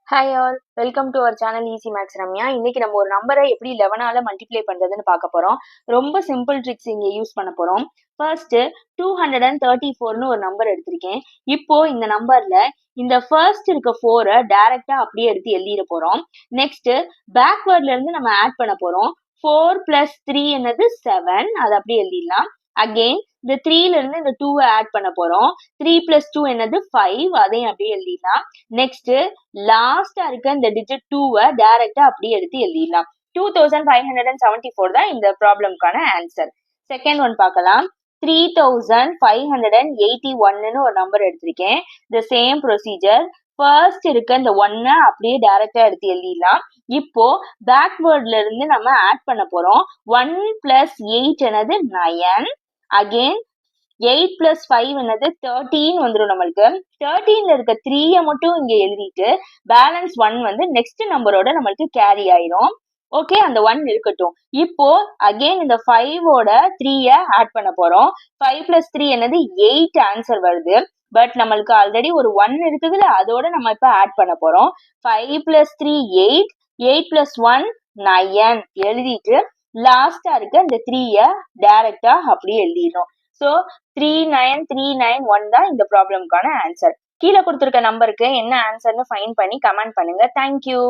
Hi all, welcome to our channel Easy Makes Ramya. இன்னைக்கு நம்ம ஒரு நம்பரை எப்படி 11ஆல மல்டிப்ளை பண்றதுன்னு பார்க்க போறோம். ரொம்ப சிம்பிள் ட்ரிக்ஸ் இங்க யூஸ் பண்ண போறோம். ஃபர்ஸ்ட் 234ன்னு ஒரு நம்பர் எடுத்திருக்கேன். இப்போ இந்த நம்பர்ல இந்த ஃபர்ஸ்ட் இருக்க 4 டைரக்டா அப்படியே எடுத்து எழுதிட போறோம். நெக்ஸ்ட் பேக்வேர்ட்ல இருந்து நம்ம ஆட் பண்ண போறோம். 4 + 3 என்னது 7, அதை அப்படியே எழுதிடலாம். அகெயின் இந்த 3ல இருந்து இந்த 2 ஆட் பண்ண போறோம். 3 + 2 என்னது 5, அதையும் அப்படியே எழுதிடலாம். நெக்ஸ்ட் லாஸ்டா இருக்க இந்த டிஜிட் 2 டைரக்டா அப்படியே எடுத்து எழுதிடலாம். 2574 தான் இந்த ப்ராப்ளம்கான ஆன்சர். செகண்ட் ஒன் பார்க்கலாம். 3581ன்னு ஒரு நம்பர் எடுத்திருக்கேன். The same procedure. ஃபர்ஸ்ட் இருக்க இந்த 1 அப்படியே டைரக்டா எடுத்து எழுதிடலாம். இப்போ பேக்வேர்ட்ல இருந்து நம்ம ஆட் பண்ண போறோம். 1 + 8 என்னது 9. அகெயின் 8 + 5 என்னது 13 வந்துடும். நம்மளுக்கு 13ல இருக்க 3 மட்டும் இங்க எழுதிட்டு பேலன்ஸ் 1 வந்து நெக்ஸ்ட் நம்பரோட நம்மளுக்கு கேரி ஆயிரும். ஓகே, அந்த 1 இருக்கட்டும். இப்போ அகெயின் இந்த 5ஓட 3 ஆட் பண்ண போறோம். 5 + 3 என்னது 8 ஆன்சர் வருது. பட் நம்மளுக்கு ஆல்ரெடி ஒரு 1 இருக்குதுல, அதோட நம்ம இப்ப ஆட் பண்ண போறோம். 5 + 3 8, 8 + 1 9 எழுதிட்டு லாஸ்டா இருக்க இந்த 3 டைரக்டா அப்படியே எழுதிடணும். ஸோ 39391 தான் இந்த ப்ராப்ளம்கான ஆன்சர். கீழே கொடுத்துருக்க நம்பருக்கு என்ன ஆன்சர்னு ஃபைண்ட் பண்ணி கமெண்ட் பண்ணுங்க. தேங்க்யூ.